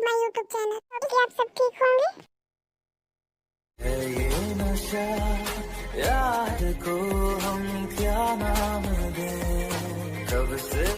To my YouTube channel. तो आप सब ठीक होंगे। ये नशा याद को हम क्या नाम दें, कब से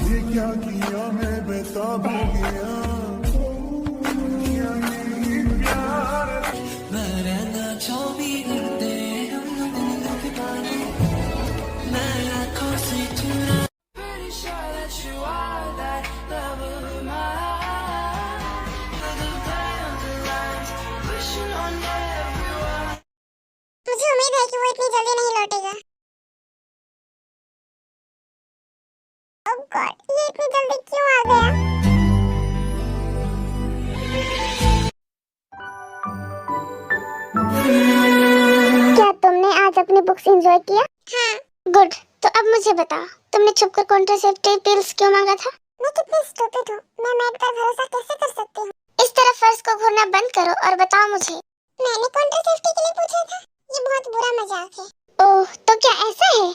ये क्या किया मैं बेताब हो गया। मुझे उम्मीद है कि वो इतनी जल्दी नहीं लौटेगा। ओह गॉड, ये इतनी जल्दी क्यों आ गया? क्या तुमने आज अपनी बुक्स एंजॉय किया? हाँ। गुड। तो अब मुझे बताओ, तुमने छुपकर कॉन्ट्रासेप्टिव पिल्स क्यों मांगा था? मैं कितनी स्टूपिड हूँ। मैं मैड पर भरोसा कैसे कर सकती हूँ? इस तरह फर्श को घूरना बंद करो और बताओ मुझे। मैंने कॉन्ट्रासेप्टिव के लिए पूछा था। ये बहुत बुरा मजाक है। ओह, तो क्या ऐसा है?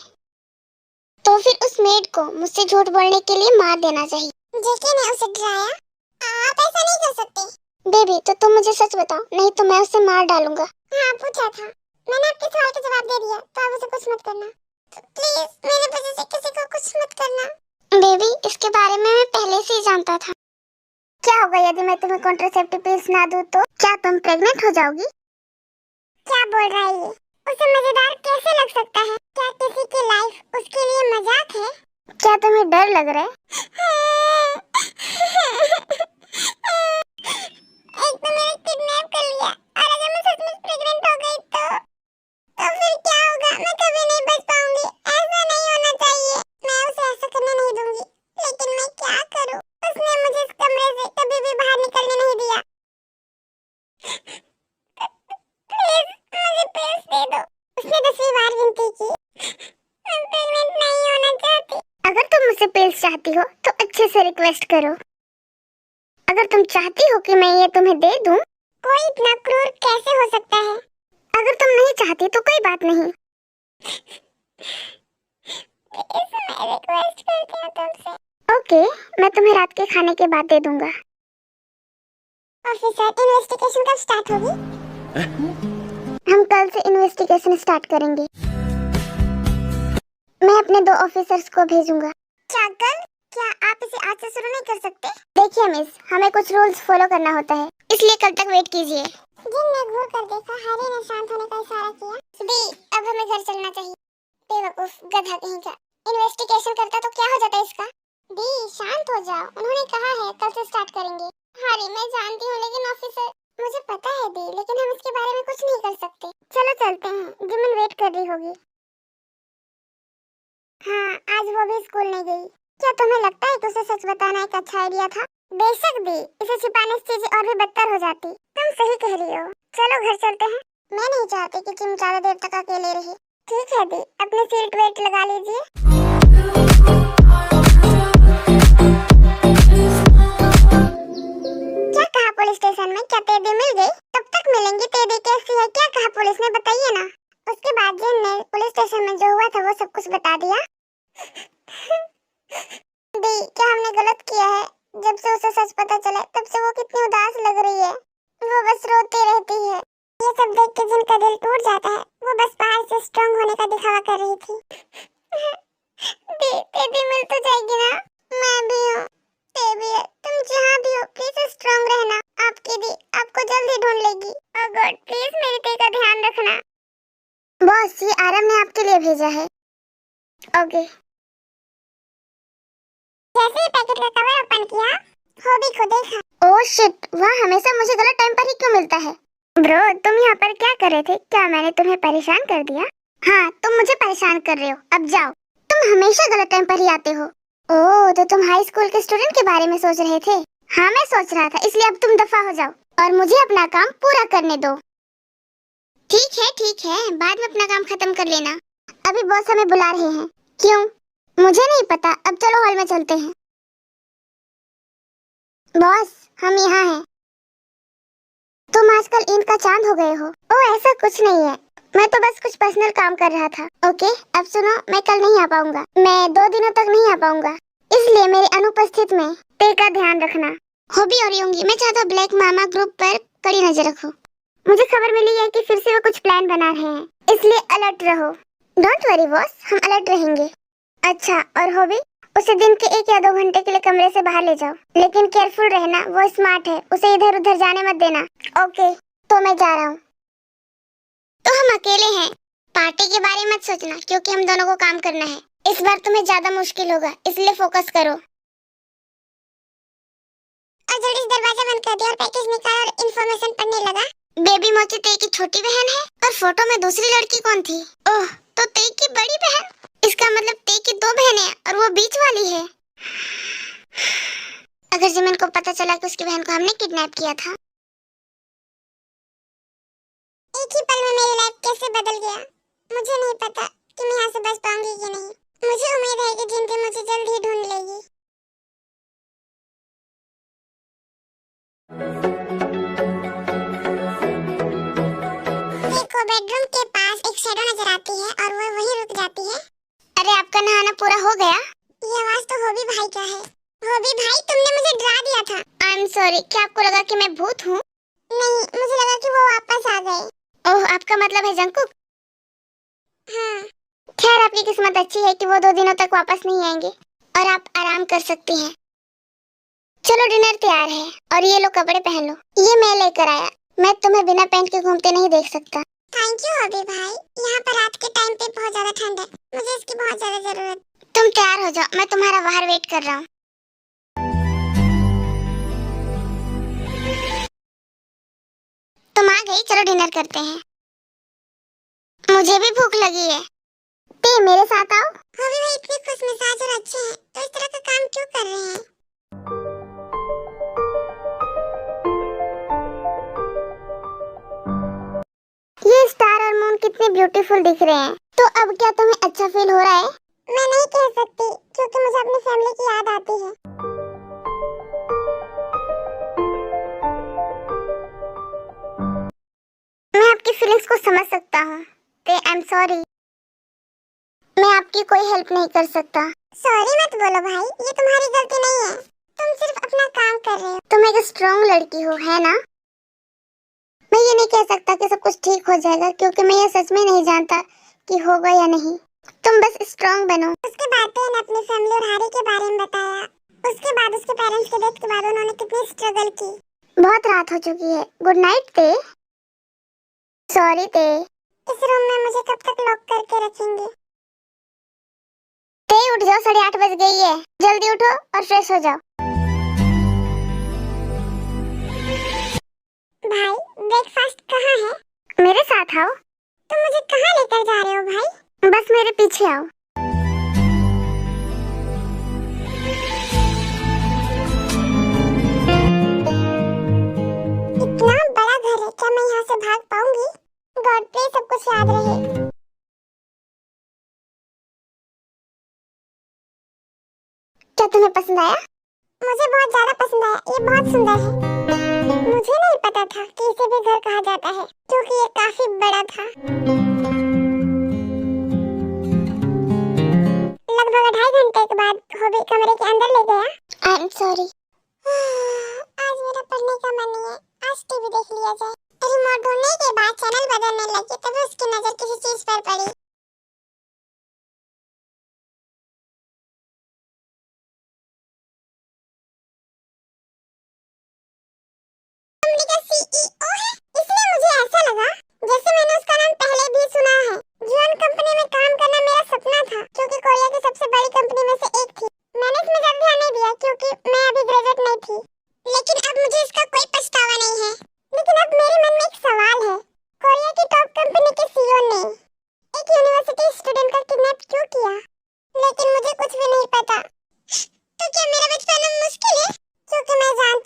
तो फिर उस मेड को मुझसे झूठ बोलने के लिए मार देना चाहिए। जेके ने उसे डराया। आप ऐसा नहीं कर सकते। बेबी, तो तुम मुझे सच बताओ, नहीं तो मैं उसे मार डालूंगा। हाँ, पूछा था। मैंने आपके सवाल का जवाब दे दिया, तो आप उसे कुछ मत करना। तो प्लीज मेरे वजह से किसी को कुछ मत करना। बेबी, इसके बारे में मैं पहले से ही जानता था। क्या होगा यदि मैं तुम्हें कॉन्ट्रासेप्टिव पिल्स ना दूं तो? क्या तुम प्रेग्नेंट हो जाओगी? क्या बोल रहा है ये? उसे मजेदार कैसे लग सकता है? क्या किसी की लाइफ उसके लिए मजाक है? क्या तुम्हें डर लग रहा है? एक तो मेरा किडनैप कर लिया, और अगर मैं सच में प्रेग्नेंट हो गई तो फिर क्या होगा? मैं कभी नहीं बच पाऊंगी। ऐसा नहीं होना चाहिए। मैं उसे ऐसा करने नहीं दूंगी, लेकिन मैं क्या करूं? उसने मुझे इस कमरे से कभी भी बाहर निकलने नहीं दिया। प्लीज मुझे पिल्स दे दो। उसने 10वीं बार विनती की। मैं प्रेग्नेंट नहीं होना चाहती। अगर तुम मुझसे पिल्स चाहती हो तो अच्छे से रिक्वेस्ट करो। अगर तुम चाहती हो कि मैं ये तुम्हें दे दूं, कोई इतना क्रूर कैसे हो सकता है? अगर तुम नहीं चाहती तो कोई बात नहीं। प्लीज मैं रिक्वेस्ट करती हूँ तुमसे। ओके, मैं तुम्हें रात के खाने के बाद दे दूंगा। ऑफिसर, इन्वेस्टिगेशन कब स्टार्ट होगी? हम कल से इन्वेस्टिगेशन स्टार्ट करेंगे। मैं अपने 2 ऑफिसर्स को भेजूंगा। क्या कल? क्या आप इसे आज से शुरू नहीं कर सकते? देखिए मिस, हमें कुछ रूल्स फॉलो करना होता है, इसलिए कल तक वेट कीजिए। जिनने घूर कर देखा, हैरी ने शांत होने का इशारा किया। दी, अब हमें घर चलना चाहिए। बेवकूफ, गधा कहीं का। इन्वेस्टिगेशन करता तो क्या हो जाता इसका? दी, शांत हो जाओ। उन्होंने कहा है कल से स्टार्ट करेंगे। हैरी, मैं जानती हूँ, लेकिन ऑफिसर, मुझे पता है दी, लेकिन हम इसके बारे में कुछ नहीं कर सकते। चलो चलते हैं, जिमिन वेट कर रही होगी। हाँ, आज वो भी स्कूल नहीं गई। क्या तुम्हें लगता है कि उसे सच बताना एक अच्छा आइडिया था? बेशक दी, इसे छिपाने से चीजें और भी बदतर हो जाती। तुम सही कह रही हो। चलो घर चलते हैं। मैं नहीं चाहती कि तुम ज्यादा देर तक अकेले रहे। ठीक है दी, अपनी सीट बेल्ट लगा लीजिए। क्या कहा पुलिस स्टेशन में? क्या तेदी मिल गई? कब तक मिलेंगी? तेदी कैसी है? क्या कहा पुलिस ने? बताइए ना। उसके बाद जिन ने पुलिस स्टेशन में जो हुआ था वो सब कुछ बता दिया। दी, क्या हमने गलत किया है? जब से उसे सच पता चला तब से वो कितनी उदास लग रही है। वो बस रोती रहती है। ये सब देख के जिनका दिल टूट जाता है, वो बस बाहर से स्ट्रांग होने का दिखावा कर रही थी। दी, तेदी मिल तो जाएगी ना? मैं भी हूँ। तेदी है, तुम जहाँ भी हो प्लीज स्ट्रांग रहना। आपकी दी आपको जल्दी ढूंढ लेगी। ओह गॉड, प्लीज मेरी दी का ध्यान रखना। बॉस, ये आरम ने आपके लिए भेजा है। ओके। जैसे ही पैकेट का कवर ओपन किया, हॉबी को देखा। ओह शिट, वह हमेशा मुझे गलत टाइम पर ही क्यों मिलता है? ब्रो, तुम यहाँ पर क्या कर रहे थे? क्या मैंने तुम्हें परेशान कर दिया? हाँ, तुम मुझे परेशान कर रहे हो। अब जाओ। तुम हमेशा गलत टाइम पर ही आते हो। ओह, तो तुम हाई स्कूल के स्टूडेंट के बारे में सोच रहे थे? हाँ मैं सोच रहा था, इसलिए अब तुम दफा हो जाओ और मुझे अपना काम पूरा करने दो। ठीक है, बाद में अपना काम खत्म कर लेना। अभी बॉस हमें बुला रहे हैं। क्यों? मुझे नहीं पता। अब चलो हॉल में चलते हैं। बॉस, हम यहाँ हैं। तुम आजकल ईद का चांद हो गए हो। ओ ऐसा कुछ नहीं है, मैं तो बस कुछ पर्सनल काम कर रहा था। ओके अब सुनो, मैं कल नहीं आ पाऊंगा। मैं 2 दिनों तक नहीं आ पाऊंगा, इसलिए मेरी अनुपस्थित में पे का ध्यान रखना। हॉबी और यूंगी, मैं चाहता हूँ ब्लैक मामा ग्रुप पर कड़ी नजर रखो। मुझे खबर मिली है कि फिर से वो कुछ प्लान बना रहे हैं, इसलिए अलर्ट रहो। डोंट वरी बॉस, हम अलर्ट रहेंगे। अच्छा, और हॉबी? उसे दिन के 1 या 2 घंटे के लिए कमरे से बाहर ले जाओ, लेकिन केयरफुल रहना, वो स्मार्ट है, उसे इधर उधर जाने मत देना। ओके, तो मैं जा रहा हूँ। तो हम अकेले हैं, पार्टी के बारे में मत सोचना, क्योंकि हम दोनों को काम करना है। इस बार तुम्हें ज्यादा मुश्किल होगा, इसलिए फोकस करो। और जल्दी से दरवाजा बंद कर दिया और पैकेज निकाला और इंफॉर्मेशन पढ़ने लगा। बेबी मोची तेई की छोटी बहन है और फोटो में दूसरी लड़की कौन थी? ओह, तो तेई की बड़ी बहन। इसका मतलब तेई की 2 बहनें हैं और वो बीच वाली है। अगर जिमिन को पता चला कि उसकी बहन को हमने किडनैप किया था। एक ही पल में मेरी लाइफ कैसे बदल गया, मुझे नहीं पता कि मैं यहाँ से बच पाऊंगी कि नहीं। मुझे उम्मीद है कि जिंदगी मुझे जल्द ही ढूंढ लेगी। देखो, बेडरूम के पास एक शैडो नजर आती है और वो वहीं रुक जाती है। अरे आपका नहाना पूरा हो गया? ये आवाज तो हॉबी भाई का है। हॉबी भाई, तुमने मुझे डरा दिया था। I am sorry. क्या आपको लगा कि मैं भूत हूँ? नहीं, मुझे लगा कि वो वापस आ गए। ओह, आपका मतलब है जंकुक? हाँ। खैर, आपकी किस्मत अच्छी है कि वो 2 दिनों तक वापस नहीं आएंगे और आप आराम कर सकती हैं। चलो, डिनर तैयार है और ये लो कपड़े पहन लो। ये मैं लेकर आया, मैं तुम्हें बिना पहन के घूमते नहीं देख सकता। थैंक यू हॉबी भाई, यहाँ पर रात के टाइम पे बहुत ज्यादा ठंड है, मुझे इसकी बहुत ज्यादा जरूरत। तुम तैयार हो जाओ, मैं तुम्हारा बाहर वेट कर रहा हूँ। तुम आ गई, चलो डिनर करते हैं। मुझे भी भूख लगी है। ते मेरे साथ आओ। हॉबी भाई इतने खुशमिजाज और अच्छे हैं, तो इस तरह का काम क्यों कर रहे हैं? ये स्टार और मून कितने ब्यूटीफुल दिख रहे हैं। तो अब क्या तुम्हें अच्छा फील हो रहा है? मैं नहीं कह सकती, क्योंकि मुझे अपनी फैमिली की याद आती है। मैं आपकी फीलिंग्स को समझ सकता हूँ। आई एम सॉरी, मैं आपकी कोई हेल्प नहीं कर सकता। सॉरी मत बोलो भाई, ये तुम्हारी गलती नहीं है, तुम सिर्फ अपना काम कर रहे हो। तुम एक स्ट्रॉन्ग लड़की हो, है ना? मैं ये नहीं कह सकता कि सब कुछ ठीक हो जाएगा, क्योंकि मैं ये सच में नहीं जानता कि होगा या नहीं। तुम बस स्ट्रॉन्ग बनो। उसके बाद ने अपनी फैमिली और हारी के बारे में बताया। उसके बाद उसके पेरेंट्स के डेथ के बाद उन्होंने कितनी स्ट्रगल की। बहुत रात हो चुकी है, गुड नाइट ते। सॉरी ते। इस रूम में मुझे कब तक लॉक करके रखेंगे? ते उठ जाओ, 8:30 बज गई है, जल्दी उठो और फ्रेश हो जाओ। भाई, ब्रेकफास्ट कहाँ है? मेरे साथ आओ। तुम मुझे कहाँ लेकर जा रहे हो भाई? बस मेरे पीछे आओ। इतना बड़ा घर है, क्या मैं यहाँ से भाग पाऊंगी? गॉड प्लीज सब कुछ याद रहे। क्या तुम्हें पसंद आया? मुझे बहुत ज्यादा पसंद आया, ये बहुत सुंदर है। मुझे नहीं पता था कि इसे भी घर कहा जाता है, क्योंकि ये काफी बड़ा था। लगभग 2.5 घंटे के बाद हॉबी कमरे के अंदर ले गया। I am sorry. आज मेरा पढ़ने का मन नहीं है, आज टीवी देख लिया जाए। रिमोट ढूंढने के बाद चैनल बदलने लगी, तभी उसकी नजर किसी चीज पर पड़ी। कंपनी का सीईओ है, इसलिए मुझे ऐसा लगा जैसे मैंने उसका नाम पहले भी सुना है। जुआन कंपनी में काम करना मेरा सपना था, क्योंकि कोरिया की सबसे बड़ी कंपनी में से एक थी। मैंने इसमें जल्द ध्यान नहीं दिया, क्योंकि मैं अभी ग्रेजुएट नहीं थी। लेकिन अब मुझे इसका कोई पछतावा नहीं है। लेकिन अब मेरे मन में एक सवाल है, कोरिया की टॉप कंपनी के सीईओ ने एक यूनिवर्सिटी स्टूडेंट का किडनैप क्यों किया? लेकिन मुझे कुछ भी नहीं पता। तो क्या मेरा बचपन अब मुश्किल है? क्योंकि मैं जानती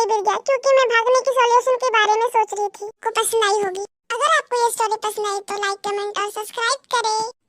ही गिर गया क्योंकि मैं भागने की सॉल्यूशन के बारे में सोच रही थी। को पसंद आई होगी। अगर आपको ये स्टोरी पसंद आई तो लाइक, कमेंट और सब्सक्राइब करें।